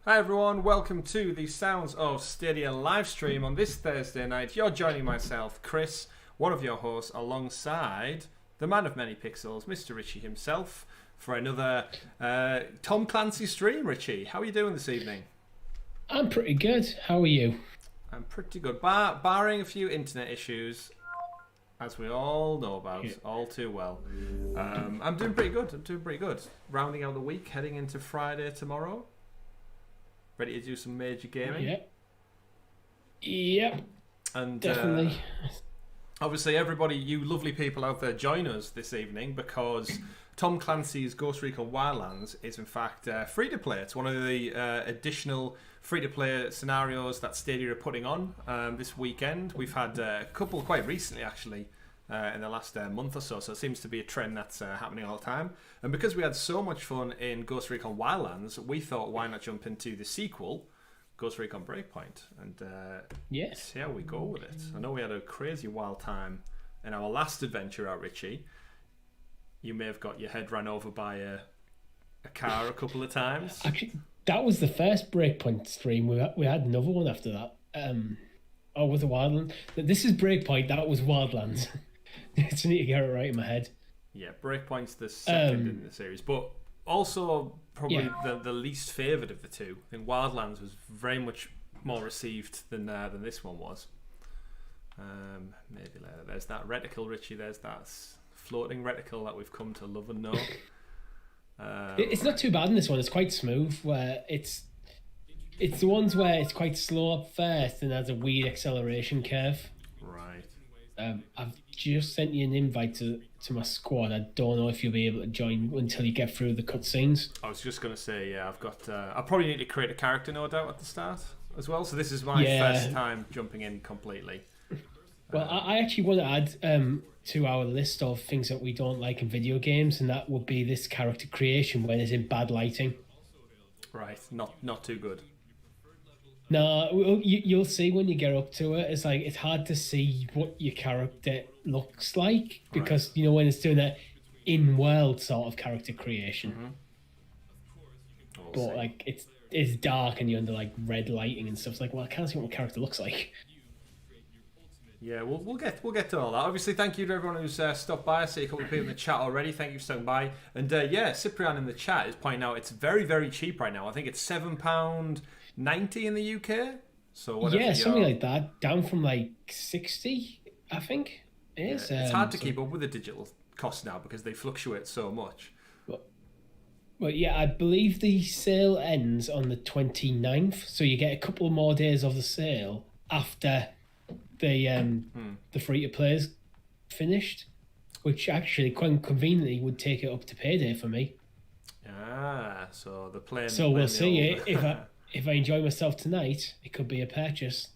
Hi everyone, welcome to the Sounds of Stadia live stream on this Thursday night. You're joining myself, Chris, one of your hosts, alongside the man of many pixels, Mr. Richie himself, for another Tom Clancy stream. Richie, how are you doing this evening? I'm pretty good. How are you? I'm pretty good, barring a few internet issues, as we all know about, all too well. I'm doing pretty good. Rounding out the week, heading into Friday tomorrow. Ready to do some major gaming? Yep. And definitely. Obviously, everybody, you lovely people out there, join us this evening because Tom Clancy's Ghost Recon Wildlands is in fact free to play. It's one of the additional free to play scenarios that Stadia are putting on this weekend. We've had a couple quite recently, actually. In the last month or so it seems to be a trend that's happening all the time. And because we had so much fun in Ghost Recon Wildlands, we thought, why not jump into the sequel, Ghost Recon Breakpoint, and see how we go with it. I know we had a crazy wild time in our last adventure out, Richie. You may have got your head run over by a car a couple of times. Actually, that was the first Breakpoint stream. We had another one after that. Was it Wildlands? This is Breakpoint, that was Wildlands. I just need to get it right in my head. Yeah, Breakpoint's the second in the series, but also probably the least favoured of the two. I think Wildlands was very much more received than this one was. Maybe later. There's that reticle, Richie. There's that floating reticle that we've come to love and know. It's not too bad in this one. It's quite smooth. Where it's the ones where it's quite slow up first and has a weird acceleration curve. Right. I've just sent you an invite to my squad. I don't know if you'll be able to join until you get through the cutscenes. I was just going to say, I've got. I probably need to create a character, no doubt, at the start as well. So this is my first time jumping in completely. Well, I actually want to add to our list of things that we don't like in video games, and that would be this character creation when it's in bad lighting. Right, not too good. No, you'll see when you get up to it. It's like it's hard to see what your character looks like because when it's doing that in-world sort of character creation. Mm-hmm. But like it's dark and you're under like red lighting and stuff. It's like, well, I can't see what my character looks like. Yeah, we'll get to all that. Obviously, thank you to everyone who's stopped by. I see a couple of people in the chat already. Thank you for stopping by. And Cyprian in the chat is pointing out it's very, very cheap right now. I think it's £7.90 in the UK. So something like that. Down from like 60, I think it is. It's hard to keep up with the digital costs now because they fluctuate so much. Well, yeah, I believe the sale ends on the 29th, so you get a couple more days of the sale after the free-to-play is finished, which actually quite conveniently would take it up to payday for me. So the plan. So we'll see. If I enjoy myself tonight, it could be a purchase.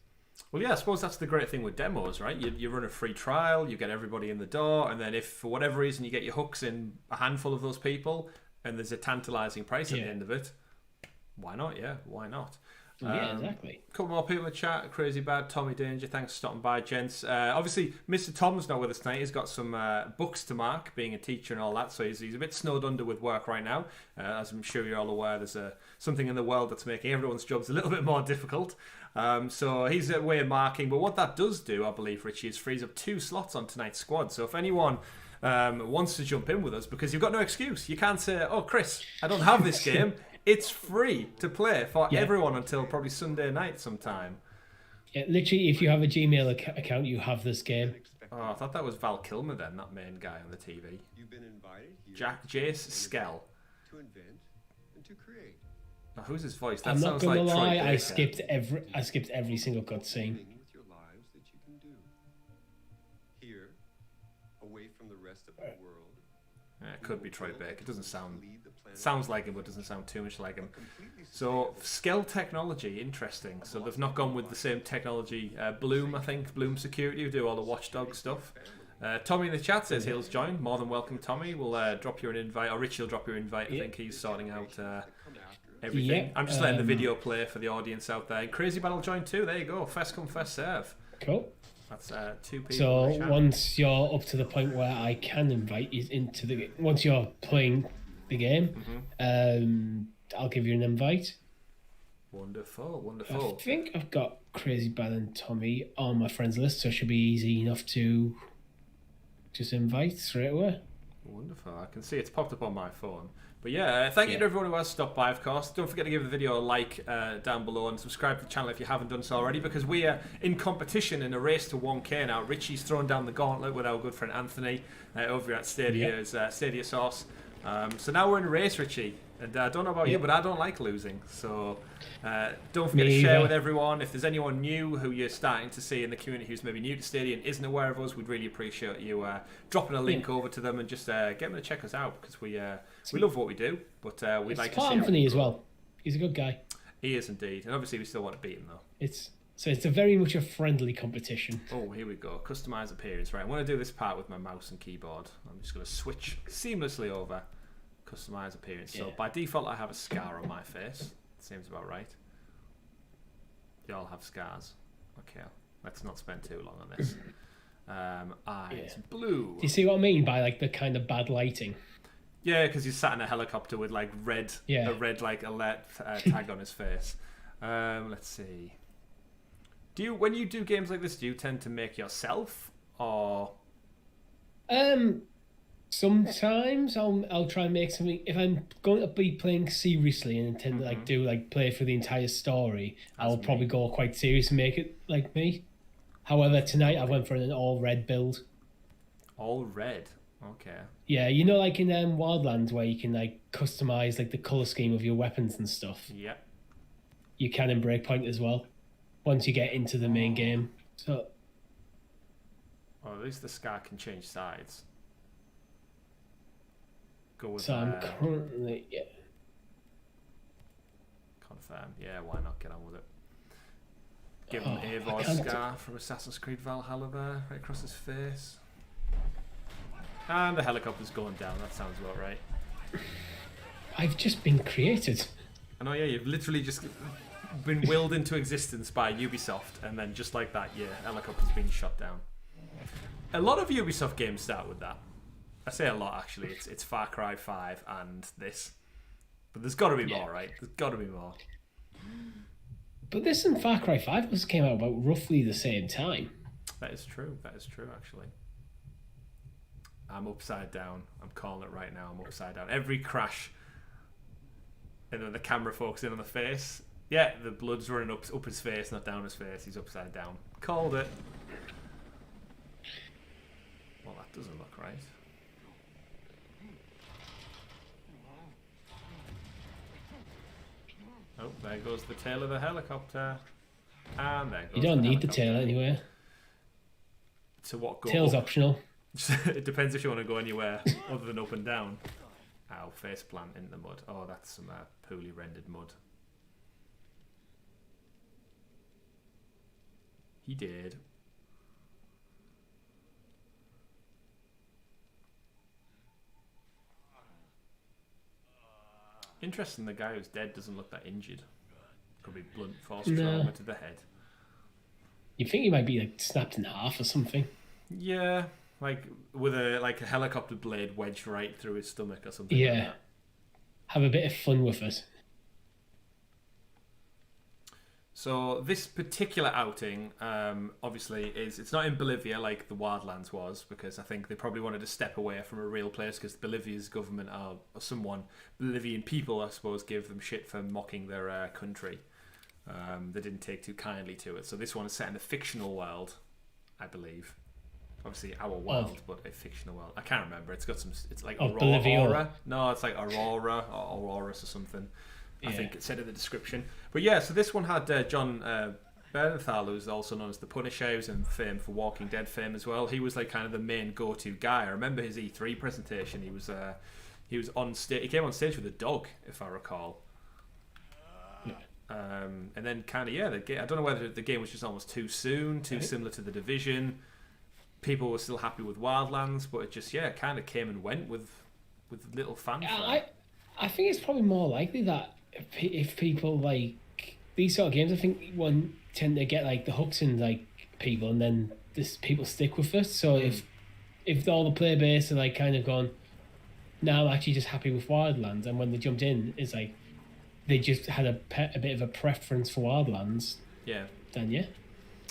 Well, yeah, I suppose that's the great thing with demos, right? You run a free trial, you get everybody in the door, and then if for whatever reason you get your hooks in a handful of those people, and there's a tantalising price at the end of it, why not? Yeah, why not? Yeah, exactly. A couple more people in the chat. Crazy Bad, Tommy Danger, thanks for stopping by, gents. Obviously, Mr. Tom's not with us tonight. He's got some books to mark, being a teacher and all that, so he's a bit snowed under with work right now. As I'm sure you're all aware, there's something in the world that's making everyone's jobs a little bit more difficult. So he's away marking, but what that does do, I believe, Richie, is frees up 2 slots on tonight's squad. So if anyone wants to jump in with us, because you've got no excuse. You can't say, oh, Chris, I don't have this game. It's free to play for everyone until probably Sunday night sometime. Yeah, literally, if you have a Gmail account, you have this game. Oh, I thought that was Val Kilmer then, that main guy on the TV. You've been invited Jace Skell. To invent and to create. Oh, who's his voice? That I'm not sounds gonna like lie, Troy I Baker. skipped every single cutscene. With your lives that you can do. Here, away from the rest of the world. It could be Troy Baker. It doesn't sounds like him, but doesn't sound too much like him. So, Skell Technology, interesting. So they've not gone with the same technology. Bloom, I think, Bloom Security, who do all the watchdog stuff. Tommy in the chat says he'll join. More than welcome, Tommy. We'll drop you an invite, or Richie will drop you an invite. I think he's sorting out everything. Yep. I'm just letting the video play for the audience out there. Crazy Battle join too. There you go. First come, first serve. Cool. That's 2 people. So once you're up to the point where I can invite you into the game, once you're playing the game, I'll give you an invite. Wonderful, I wonderful. think I've got Crazy Bad and Tommy on my friends list, so it should be easy enough to just invite straight away. Wonderful. I can see it's popped up on my phone. But yeah, thank you to everyone who has stopped by, of course. Don't forget to give the video a like down below and subscribe to the channel if you haven't done so already, because we are in competition in a race to 1K now. Richie's thrown down the gauntlet with our good friend Anthony over at Stadia's Stadia Sauce. So now we're in a race, Richie. And I don't know about you, but I don't like losing. So don't forget to share with everyone. If there's anyone new who you're starting to see in the community who's maybe new to Stadia and isn't aware of us, we'd really appreciate you dropping a link over to them and just get them to check us out, because we love what we do, but we'd like to see Anthony as well. He's a good guy. He is indeed. And obviously we still want to beat him, though. It's a very much a friendly competition. Oh, here we go. Customize appearance. Right, I want to do this part with my mouse and keyboard. I'm just going to switch seamlessly over. Customize appearance. So by default I have a scar on my face. Seems about right. You all have scars. Okay, let's not spend too long on this. Eyes blue. Do you see what I mean by like the kind of bad lighting? Yeah, because he's sat in a helicopter with like a red like alert tag on his face. Let's see. When you do games like this, do you tend to make yourself or? Sometimes I'll try and make something. If I'm going to be playing seriously and intend to play for the entire story, I'll probably go quite serious and make it like me. However, tonight I went for an all red build. All red. Okay. Yeah, you know, like in Wildlands where you can like customize like the color scheme of your weapons and stuff. Yeah. You can in Breakpoint as well. Once you get into the main game, so. Well, at least the scar can change sides. Go with so I'm currently confirm. Yeah, why not get on with it? Give him Eivor's scar from Assassin's Creed Valhalla there, right across his face. And the helicopter's going down. That sounds about right. I've just been created. I know, yeah. You've literally just been willed into existence by Ubisoft, and then just like that, your helicopter's been shot down. A lot of Ubisoft games start with that. I say a lot, actually. It's Far Cry 5 and this. But there's got to be more, right? There's got to be more. But this and Far Cry 5 came out about roughly the same time. That is true. That is true, actually. I'm upside down. I'm calling it right now. I'm upside down. Every crash, and then the camera focuses in on the face. Yeah, the blood's running up his face, not down his face. He's upside down. Called it. Well, that doesn't look right. Oh, there goes the tail of the helicopter. And there goes You don't need the tail anywhere. To what go? Tail's optional. It depends if you want to go anywhere other than up and down. Ow, face plant in the mud. Oh, that's some poorly rendered mud. He did. Interesting, the guy who's dead doesn't look that injured. Could be blunt force trauma to the head. You think he might be like snapped in half or something? Yeah, like with a helicopter blade wedged right through his stomach or something. Yeah. Like that. Have a bit of fun with it. So this particular outing, obviously, it's not in Bolivia like the Wildlands was, because I think they probably wanted to step away from a real place, because Bolivia's government or Bolivian people, I suppose, gave them shit for mocking their country. They didn't take too kindly to it. So this one is set in a fictional world, I believe. Obviously our world, but a fictional world. I can't remember. It's got some. It's like Aurora. No, it's like Aurora or Aurorus or something. I think it said in the description. But yeah, so this one had John Bernthal, who's also known as the Punisher, who's in fame for Walking Dead fame as well. He was like kind of the main go-to guy. I remember his E3 presentation. He was on stage. He came on stage with a dog, if I recall. And then kind of I don't know whether the game was just almost too soon, too similar to The Division. People were still happy with Wildlands, but it just kind of came and went with little fanfare. I think it's probably more likely that if people like these sort of games, I think one tend to get like the hooks in like people, and then people stick with it. So if all the player base are like kind of gone, now I'm actually just happy with Wildlands, and when they jumped in, it's like they just had a bit of a preference for Wildlands, Yeah. then yeah.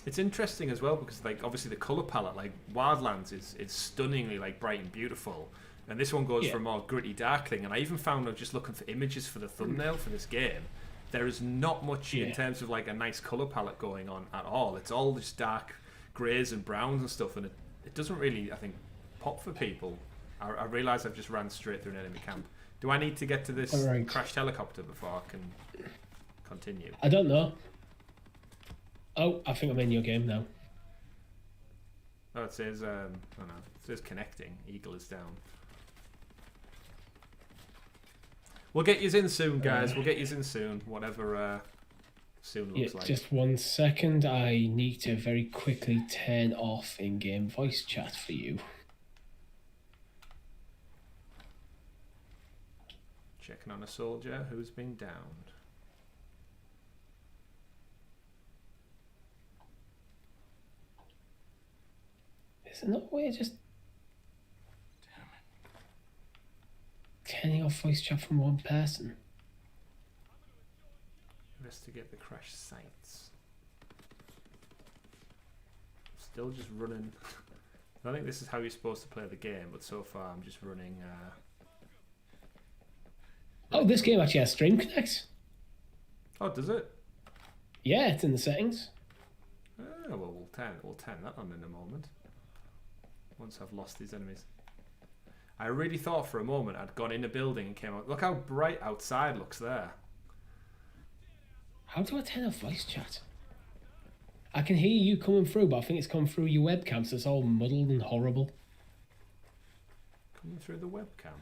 It's interesting as well because, like, obviously the color palette, like Wildlands is stunningly like bright and beautiful, and this one goes for a more gritty, dark thing. And I even found, I'm just looking for images for the thumbnail for this game, there is not much in terms of like a nice color palette going on at all. It's all just dark greys and browns and stuff, and it doesn't really, I think, pop for people. I realise I've just ran straight through an enemy camp. Do I need to get to this crashed helicopter before I can continue? I don't know. Oh, I think I'm in your game now. Oh, it says, oh no, it says connecting. Eagle is down. We'll get you in soon, guys. We'll get you in soon. Whatever soon looks like. Just 1 second. I need to very quickly turn off in-game voice chat for you. Checking on a soldier who's been downed. Is there not a way of just turning off voice chat from one person? Investigate the crash sites. Still just running. I think this is how you're supposed to play the game, but so far I'm just running. Oh, this game actually has Stream Connect. Oh, does it? Yeah, it's in the settings. Oh, well, we'll turn that on in a moment. Once I've lost these enemies. I really thought for a moment I'd gone in a building and came out. Look how bright outside looks there. How do I turn off voice chat? I can hear you coming through, but I think it's coming through your webcam, so it's all muddled and horrible. Coming through the webcam?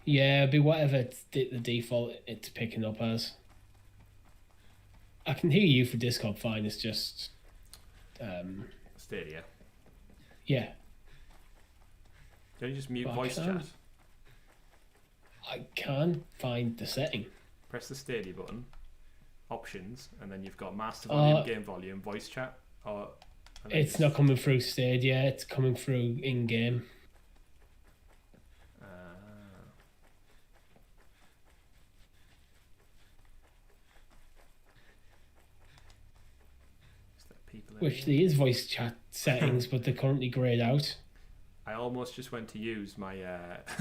Yeah, it'd be whatever the default it's picking up as. I can hear you for Discord fine, it's just... Stadia. Yeah. Don't you just mute voice chat? I can find the setting. Press the Stadia button, options, and then you've got master volume, game volume, voice chat. Or it's not coming through Stadia, it's coming through in-game. Which there is voice chat settings, but they're currently greyed out. I almost just went to use my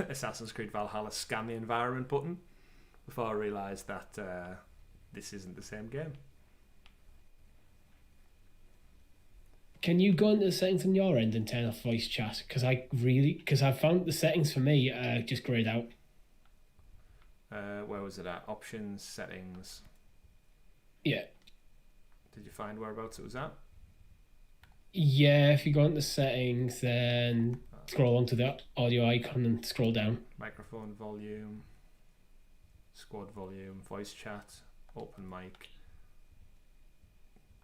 Assassin's Creed Valhalla scan the environment button before I realised that this isn't the same game. Can you go into the settings on your end and turn off voice chat? Because I found the settings for me just greyed out. Where was it at? Options, settings. Yeah. Did you find whereabouts it was at? Yeah, if you go into settings, then scroll onto the audio icon and scroll down. Microphone volume, squad volume, voice chat, open mic,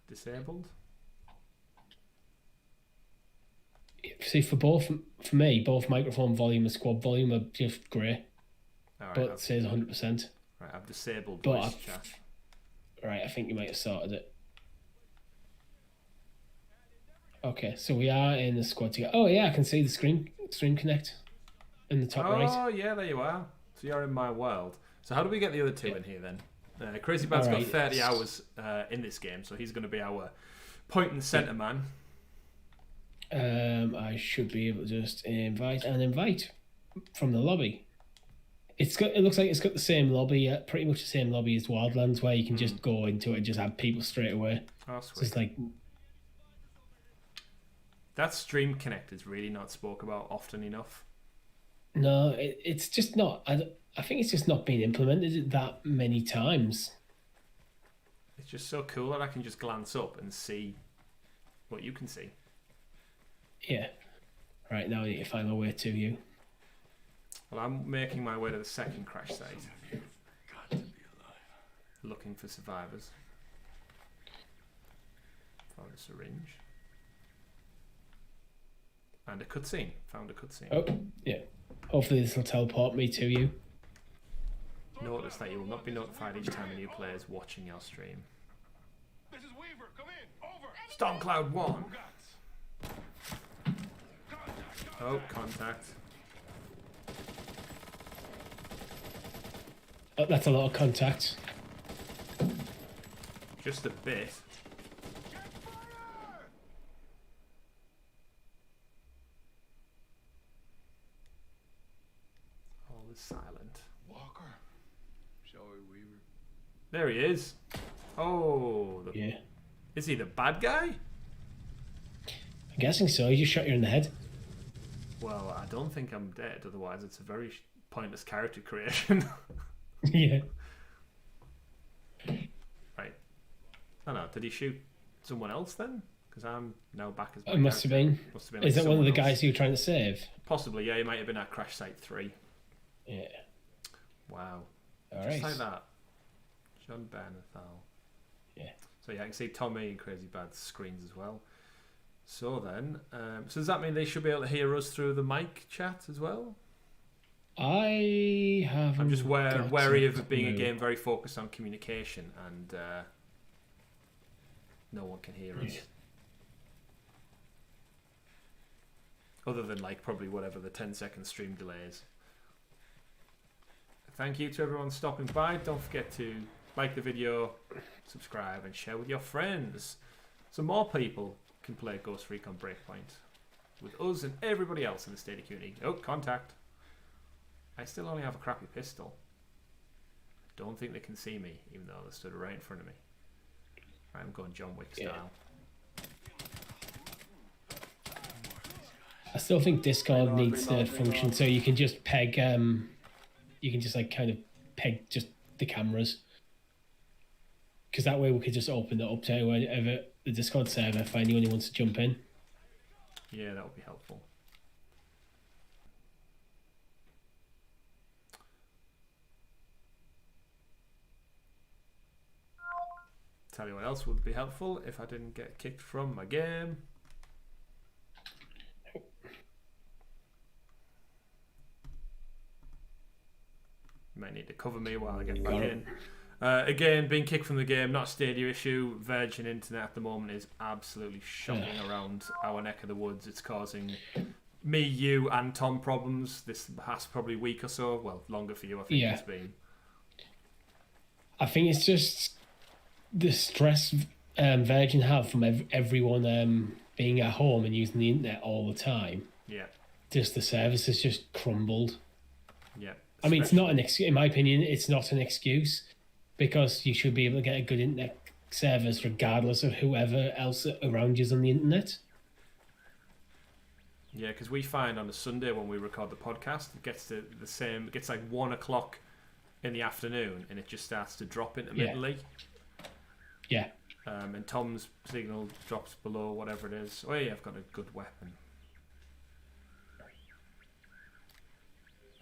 disabled. See, for me, both microphone volume and squad volume are just grey, but it says 100%. Right, I've disabled voice chat. Right, I think you might have sorted it. Okay, so we are in the squad together. Oh yeah, I can see the Stream Connect in the top right. Oh yeah, there you are. So you're in my world. So how do we get the other two in here then? Crazy Bad's got 30 hours in this game, so he's going to be our point and centre man. I should be able to just invite from the lobby. It looks like it's got the same lobby, pretty much the same lobby as Wildlands, where you can just go into it and just add people straight away. Oh, sweet. So it's like... That Stream Connect is really not spoke about often enough. No, it's just not. I think it's just not been implemented that many times. It's just so cool that I can just glance up and see what you can see. Yeah. Right, now I need to find my way to you. Well, I'm making my way to the second crash site. Got to be alive. Looking for survivors. Found a syringe. And a cutscene. Found a cutscene. Oh, yeah. Hopefully this will teleport me to you. Notice that you will not be notified each time a new player is watching your stream. This is Weaver. Come in. Over. Stormcloud 1. Oh, contact. That's a lot of contact. Just a bit. All is silent. Walker. Shall we, Weaver? There he is. Oh, Yeah. Is he the bad guy? I'm guessing so. You just shot you in the head. Well, I don't think I'm dead. Otherwise, it's a very pointless character creation. Yeah. Right. Oh no, did he shoot someone else then? Because I'm now back as my It must have character. been. Must have been Is that one of someone the else. guys you were trying to save? Possibly, yeah. He might have been at Crash Site 3. Yeah. Wow. All Just right. like that. John Bernthal. Yeah. So yeah, I can see Tommy and Crazy Bad's screens as well. So then, so does that mean they should be able to hear us through the mic chat as well? I have. I'm just wary of it being a game very focused on communication and no one can hear us. Yeah. Other than like probably whatever the 10-second stream delay is. Thank you to everyone stopping by. Don't forget to like the video, subscribe and share with your friends so more people can play Ghost Recon Breakpoint with us and everybody else in the Stadia community. Oh, contact. I still only have a crappy pistol. Don't think they can see me, even though they stood right in front of me. I'm going John Wick style. I still think Discord needs third function, so you can just peg. You can just like kind of peg just the cameras, because that way we could just open it up to wherever the Discord server if anyone who wants to jump in. Yeah, that would be helpful. Tell you what else would be helpful if I didn't get kicked from my game. You might need to cover me while I get back in. Again, being kicked from the game, not a Stadia issue. Virgin Internet at the moment is absolutely shocking around our neck of the woods. It's causing me, you, and Tom problems. This past probably week or so. Well, longer for you, I think it's been. I think it's just the stress Virgin have from everyone being at home and using the internet all the time. Yeah. Just the service has just crumbled. Yeah. I mean, it's not an excuse. In my opinion, it's not an excuse, because you should be able to get a good internet service regardless of whoever else around you is on the internet. Yeah, because we find on a Sunday when we record the podcast, it gets to the same. It gets like 1 o'clock in the afternoon, and it just starts to drop intermittently. Yeah. And Tom's signal drops below whatever it is. Oh yeah, I've got a good weapon.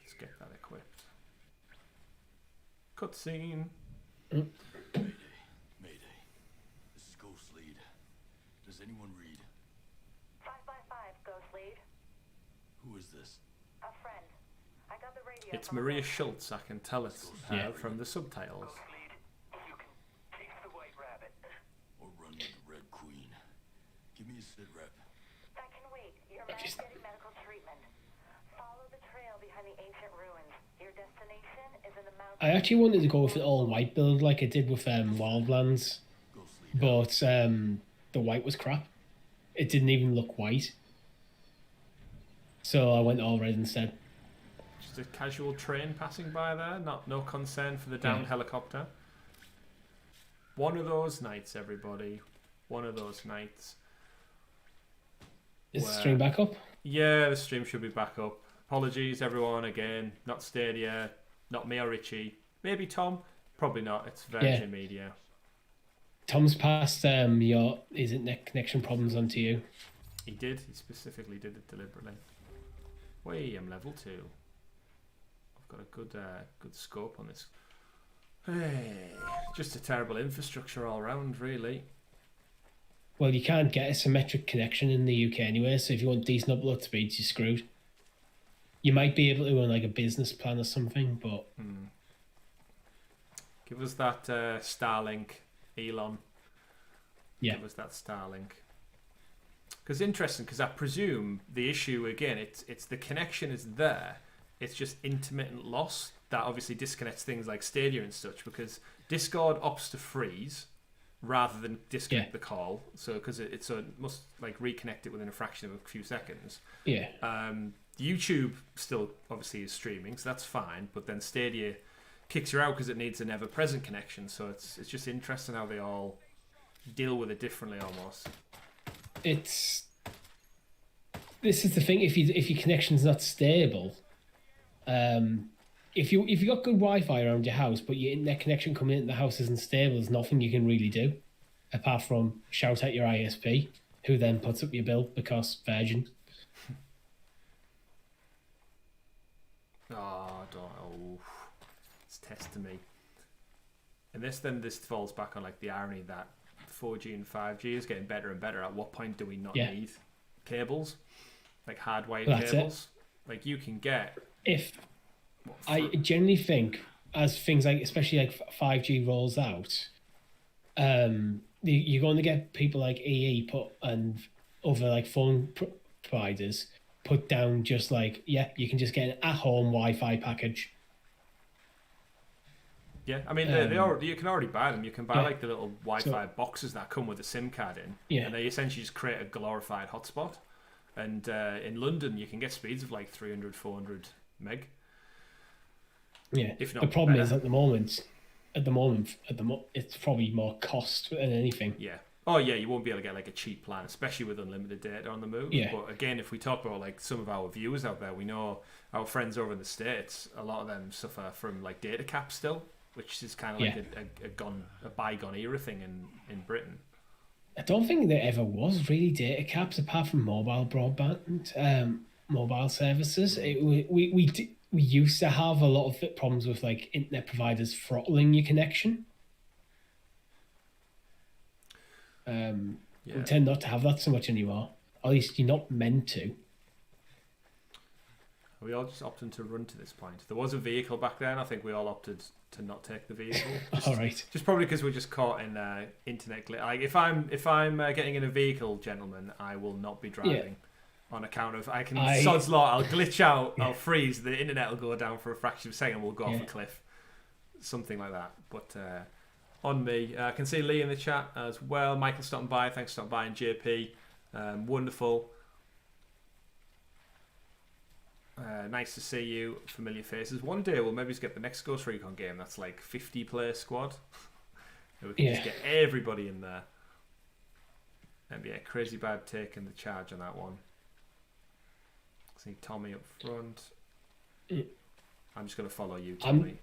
Let's get that equipped. Cutscene. Mayday. Mayday. This is Ghost Lead. Does anyone read? 5 by 5, Ghost Lead. Who is this? A friend. I got the radio. It's from Maria the- Schultz. I can tell it's her from the subtitles. Or run with the Red Queen. Give me a sit rep. That can wait. Your man's getting medical treatment. Follow the trail behind the ancient ruins. Your destination is in the mountains. I actually wanted to go with an all white build like I did with Wildlands, Ghost Lead. but the white was crap. It didn't even look white. So I went all red instead. Just a casual train passing by there. No concern for the downed helicopter. One of those nights, everybody. One of those nights. Is the Where- stream back up? Yeah, the stream should be back up. Apologies, everyone, again. Not Stadia, not me or Richie. Maybe Tom. Probably not. It's Virgin Media. Tom's passed your internet connection problems onto you. He did. He specifically did it deliberately. Wait, I'm level 2. I've got a good scope on this. Hey, just a terrible infrastructure all round, really. Well, you can't get a symmetric connection in the UK anyway, so if you want decent upload speeds, you're screwed. You might be able to on like a business plan or something, but Give us that Starlink, Elon. yeah, Give us that Starlink. Because interesting, because I presume the issue again, it's the connection is there. It's just intermittent loss that obviously disconnects things like Stadia and such, because Discord opts to freeze rather than disconnect the call. So because it must like reconnect it within a fraction of a few seconds. Yeah. YouTube still obviously is streaming, so that's fine. But then Stadia kicks you out because it needs an ever-present connection. So it's just interesting how they all deal with it differently almost. This is the thing. If your connection's not stable, if you got good Wi-Fi around your house, but your internet connection coming into the house isn't stable, there's nothing you can really do apart from shout at your ISP, who then puts up your bill because Virgin. It's testing me. And this falls back on like the irony that 4G and 5G is getting better and better. At what point do we not need cables, like hardwired cables? Like you can get. I generally think as things like, especially like 5G rolls out, you're going to get people like EE and other like phone providers put down just like, you can just get an at-home Wi-Fi package. Yeah, I mean, you can already buy them. You can buy like the little Wi-Fi boxes that come with a SIM card in, and they essentially just create a glorified hotspot. And in London, you can get speeds of like 300, 400 meg. Yeah, if not the problem better. is at the moment, it's probably more cost than anything. Yeah. Oh yeah, you won't be able to get like a cheap plan, especially with unlimited data on the move. Yeah. But again, if we talk about like some of our viewers out there, we know our friends over in the States, a lot of them suffer from like data caps still, which is kind of like a bygone era thing in Britain. I don't think there ever was really data caps apart from mobile broadband, mobile services. We used to have a lot of problems with like internet providers throttling your connection. We tend not to have that so much anymore. At least you're not meant to. We all just opted to run to this point. There was a vehicle back then. I think we all opted to not take the vehicle. All right. Just probably because we're just caught in internet glitch. Like if I'm getting in a vehicle, gentlemen, I will not be driving on account of sod's law. I'll glitch out. I'll freeze. The internet will go down for a fraction of a second. We'll go off a cliff, something like that. But on me, I can see Lee in the chat as well. Michael stopping by. Thanks for stopping by. And JP, wonderful. Nice to see you, familiar faces. One day we'll maybe just get the next Ghost Recon game that's like 50-player squad. We can just get everybody in there. And Crazy Bad taking the charge on that one. See Tommy up front. I'm just going to follow you, Tommy.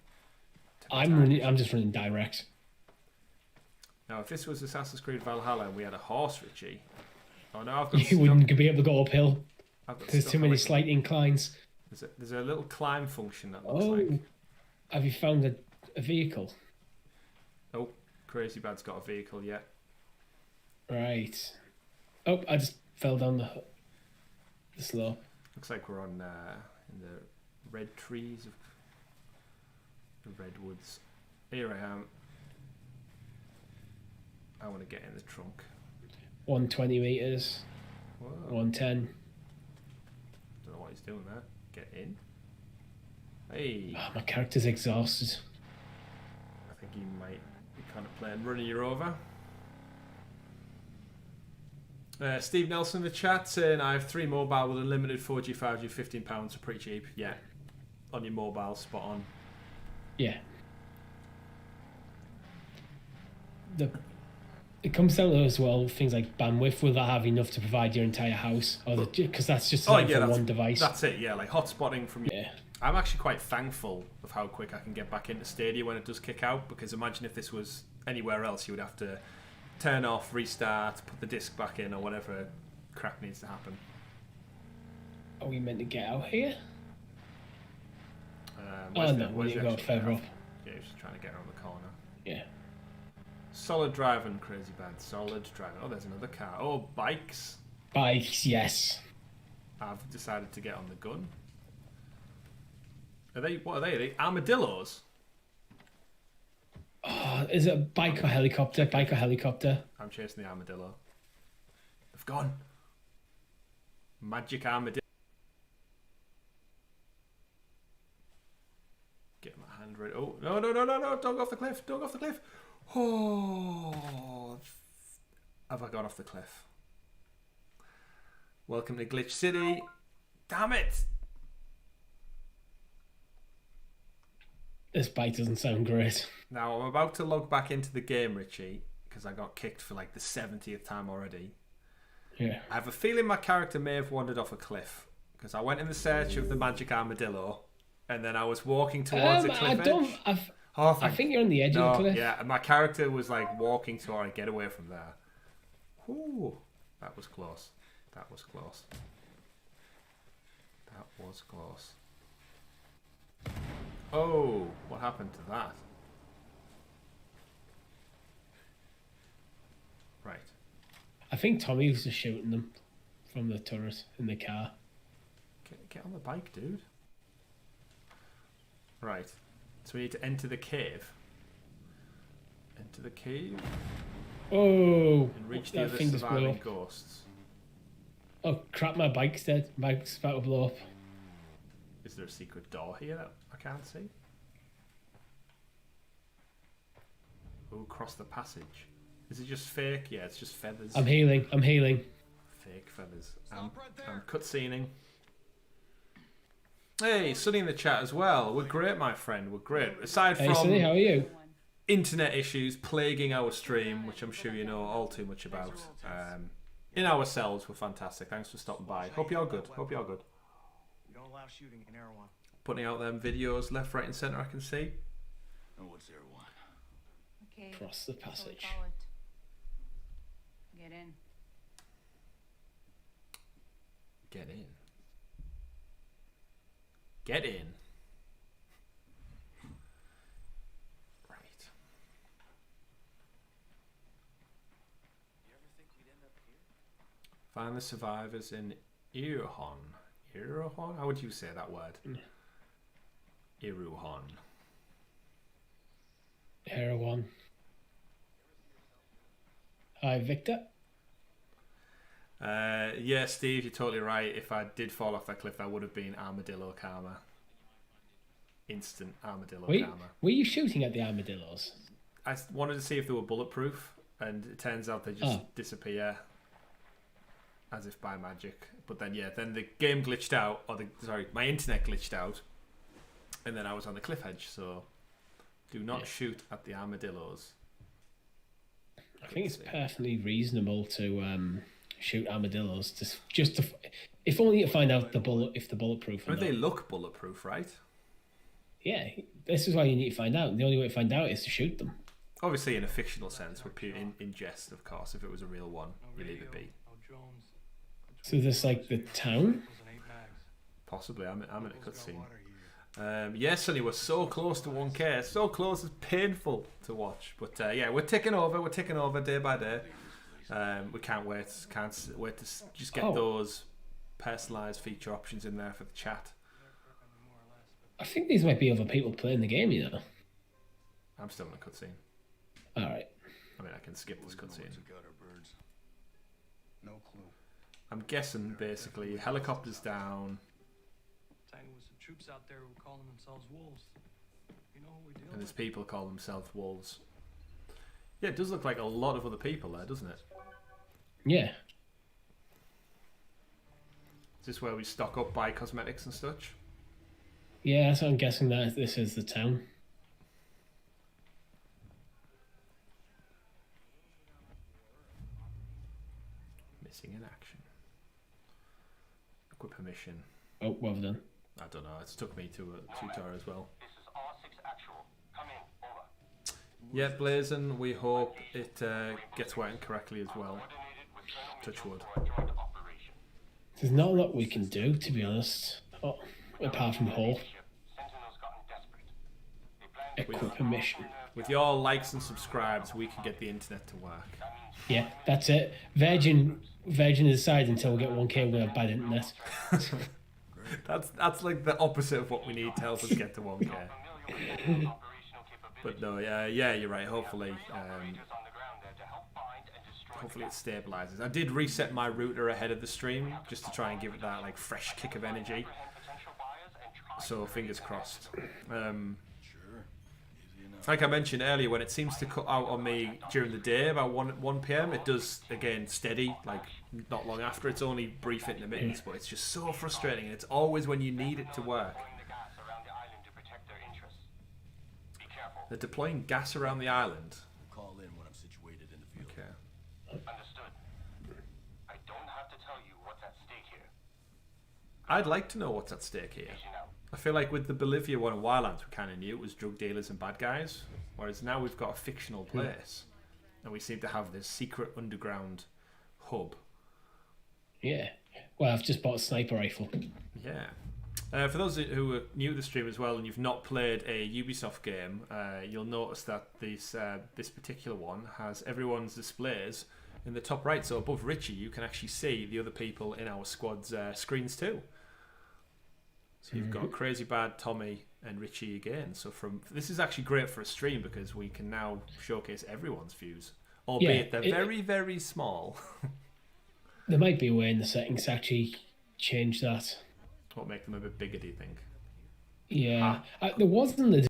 I'm just running direct. Now, if this was Assassin's Creed Valhalla and we had a horse, Richie. Oh no, I've got. You wouldn't be able to go uphill. There's too many slight inclines. There's a little climb function that looks like. Have you found a vehicle? Oh, Crazy Bad's got a vehicle yet. Right. Oh, I just fell down the slope. Looks like we're on in the red trees of the redwoods. Here I am. I want to get in the trunk. 120 meters. Whoa. 110. Don't know what he's doing there. Get in. Hey. Oh, my character's exhausted. I think he might be kind of playing running you over. Steve Nelson in the chat saying I have 3 mobile with unlimited 4G, 5G, £15 are pretty cheap. Yeah. On your mobile, spot on. Yeah. It comes down to as well things like bandwidth. Will that have enough to provide your entire house, or because that's just for one device? That's it. Yeah, like hotspotting from. I'm actually quite thankful of how quick I can get back into Stadia when it does kick out. Because imagine if this was anywhere else, you would have to turn off, restart, put the disc back in, or whatever crap needs to happen. Are we meant to get out here? We need to go further up. Yeah, he's just trying to get around the corner. Yeah. Solid driving, Crazy Bad. Solid driving. Oh, there's another car. Oh, bikes. Bikes, yes. I've decided to get on the gun. What are they? Are they armadillos? Oh, is it a bike or helicopter? Bike or helicopter? I'm chasing the armadillo. They've gone. Magic armadillo. Get my whatever. Oh, no, no, no, no, no. Don't go off the cliff. Don't go off the cliff. Oh. Have I gone off the cliff? Welcome to Glitch City. Damn it. This bite doesn't sound great. Now, I'm about to log back into the game, Richie, because I got kicked for like the 70th time already. Yeah. I have a feeling my character may have wandered off a cliff, because I went in the search of the magic armadillo, and then I was walking towards the cliff edge. I think you're on the edge of the cliff. Yeah, and my character was like walking to get away from there. Ooh, that was close. That was close. That was close. Oh, what happened to that? Right. I think Tommy was just shooting them from the turret in the car. Get on the bike, dude. Right. So we need to enter the cave. Enter the cave Oh, and reach the that other thing just blew surviving up. ghosts. Oh crap, my bike's dead. Bike's about to blow up. Is there a secret door here that I can't see? Oh, cross the passage. Is it just fake? Yeah, it's just feathers. I'm healing. Fake feathers. I'm cutscening. Hey, Sunny in the chat as well. We're great, my friend. We're great. Aside Hey from Sonny, how are you? internet issues plaguing our stream, which I'm sure you know all too much about. In ourselves, we're fantastic. Thanks for stopping by. Hope you're good. Hope you're good. We don't allow shooting in Auroa. Putting out them videos left, right, and centre. I can see. And what's there one? Okay. Cross the that's what we passage. call it. Get in. Get in. Get in. Right. You ever think we'd end up here? Find the survivors in Iruhon. Iruhon? How would you say that word? Iruhon. Heroin. Hi, Victor. Yeah, Steve, you're totally right. If I did fall off that cliff, that would have been armadillo karma. Instant armadillo karma. Were you shooting at the armadillos? I wanted to see if they were bulletproof, and it turns out they just disappear as if by magic. But then, yeah, then the game glitched out, my internet glitched out, and then I was on the cliff edge. So, do not shoot at the armadillos. I think it's perfectly reasonable to shoot armadillos. Just to, if only to find out if the bulletproof. I mean, they look bulletproof, right? Yeah, this is why you need to find out. The only way to find out is to shoot them. Obviously, in a fictional sense, we're in jest, of course. If it was a real one, you leave it be. No drones. So there's like the town. Rifles and 8 mags. Possibly, I'm in a cutscene. Water here. Yes, Sonny, we're so close to 1K. So close, it's painful to watch. But yeah, we're ticking over. We're ticking over day by day. We can't wait. Can't wait to just get those personalised feature options in there for the chat. I think these might be other people playing the game, you know. I'm still in a cutscene. All right. I mean, I can skip this cutscene. Got our birds. No clue. I'm guessing basically helicopters down, Tiny with some troops out there who are calling themselves wolves. You know who we're dealing and there's with? people call themselves wolves. Yeah, it does look like a lot of other people there, doesn't it? Yeah. Is this where we stock up, buy cosmetics and such? Yeah, so I'm guessing that this is the town. Missing in action. Equip a mission. Oh, well done. I don't know. It's took me to a tutorial as well. This is R6 Actual. Come in. Over. Yeah, Blazing, we hope it gets working correctly as well. Touch wood. There's not a lot we can do, to be honest. Oh, apart from hope. Sentinel's gotten desperate. Equip a mission. With your likes and subscribes, we can get the internet to work. Yeah, that's it. Virgin aside, until we get 1K, we'll have bad internet. That's like the opposite of what we need to help us get to 1K. But no, yeah, you're right. Hopefully, hopefully it stabilizes. I did reset my router ahead of the stream just to try and give it that like fresh kick of energy. So fingers crossed. Like I mentioned earlier, when it seems to cut out on me during the day about 1 p.m, it does again steady, like not long after. It's only brief intermittents, but it's just so frustrating, and it's always when you need it to work. Deploying the gas around the island to protect their interests. Be careful. They're deploying gas around the island. Call in when I'm situated in the field. Okay. Understood. I don't have to tell you what's at stake here. I'd like to know what's at stake here. You know. I feel like with the Bolivia one and Wildlands, we kind of knew it was drug dealers and bad guys, whereas now we've got a fictional place, and we seem to have this secret underground hub. Yeah. Well, I've just bought a sniper rifle. Yeah. For those who are new to the stream as well, and you've not played a Ubisoft game, you'll notice that this particular one has everyone's displays in the top right. So above Richie, you can actually see the other people in our squad's screens too. So you've got Crazy Bad, Tommy, and Richie again. So this is actually great for a stream because we can now showcase everyone's views, albeit they're very, very small. There might be a way in the settings to actually change that. What make them a bit bigger, do you think? Yeah. There wasn't the...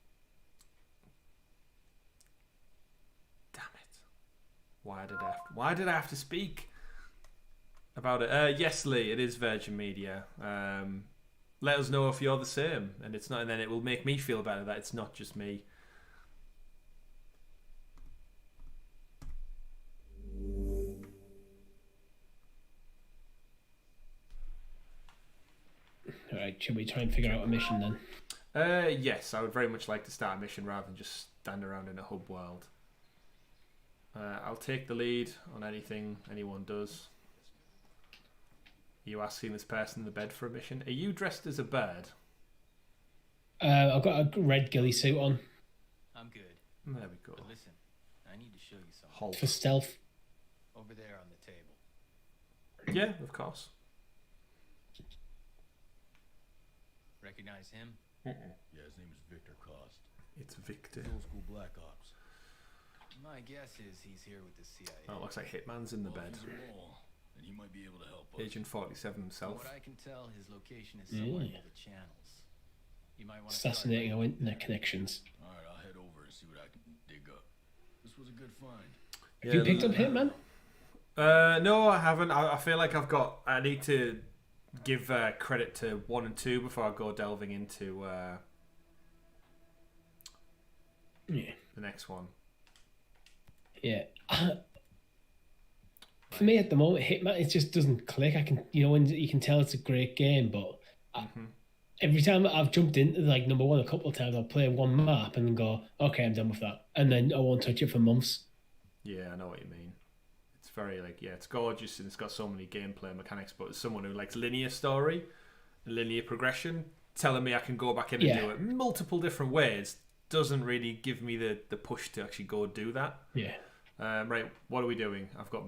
Damn it. Why did I have to speak about it? Yes, Lee, it is Virgin Media. Let us know if you're the same, and it's not, and then it will make me feel better that it's not just me. Alright, should we try and figure out a mission then? Yes, I would very much like to start a mission rather than just stand around in a hub world. I'll take the lead on anything anyone does. Are you asking this person in the bed for a mission? Are you dressed as a bird? I've got a red ghillie suit on. I'm good. There we go. But listen, I need to show you something. Halt. For stealth. Over there on the table. Yeah, of course. Recognize him? Yeah, his name is Victor Cost. It's Victor. Old school Black Ops. My guess is he's here with the CIA. Oh, it looks like Hitman's in the bed. He's a mole, and he might be able to help us. Agent 47 From himself. what I can tell, his location is somewhere near the channels. You might want to Assassinating our internet connections. All right, I'll head over and see what I can dig up. This was a good find. Have you picked up Hitman? No, I haven't. I feel like I need to give credit to 1 and 2 before I go delving into the next one. Yeah. For me at the moment, Hitman, it just doesn't click. I can, when you can tell it's a great game, but every time I've jumped into like number 1 a couple of times, I'll play one map and then go, okay, I'm done with that, and then I won't touch it for months. Yeah, I know what you mean. It's very it's gorgeous and it's got so many gameplay mechanics, but as someone who likes linear story, linear progression, telling me I can go back in and do it multiple different ways doesn't really give me the push to actually go do that. Yeah. Right, what are we doing? I've got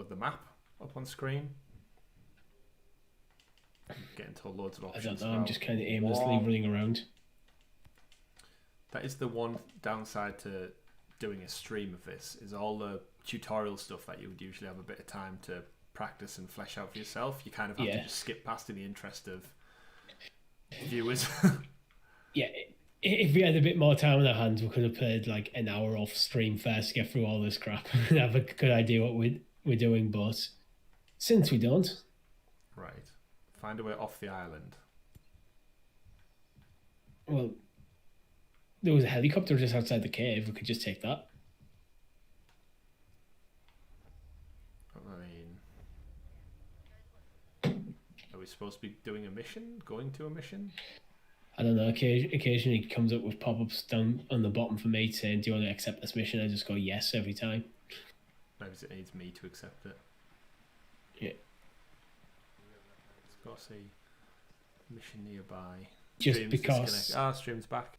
the map up on screen. I'm getting told loads of options. I don't know, I'm just kind of aimlessly running around. That is the one downside to doing a stream of this, is all the tutorial stuff that you would usually have a bit of time to practice and flesh out for yourself. You kind of have to just skip past in the interest of viewers. Yeah, if we had a bit more time on our hands, we could have played like an hour off stream first to get through all this crap and have a good idea what we're doing, but since we don't. Right. Find a way off the island. Well, there was a helicopter just outside the cave. We could just take that. I mean, are we supposed to be doing a mission? Going to a mission? I don't know. Occasionally it comes up with pop-ups down on the bottom for me saying, do you want to accept this mission? I just go yes every time. Maybe it needs me to accept it. Yeah. Let's go see mission nearby. Just Stream's because... stream's back.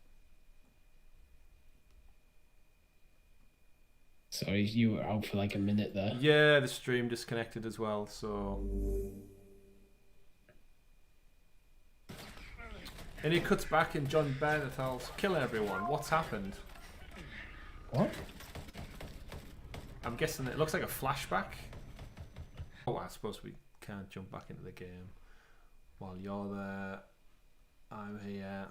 Sorry, you were out for like a minute there. Yeah, the stream disconnected as well, so... And he cuts back and John Bennett tells, kill everyone. What's happened? What? I'm guessing it looks like a flashback. Oh, I suppose we can't jump back into the game. While you're there, I'm here.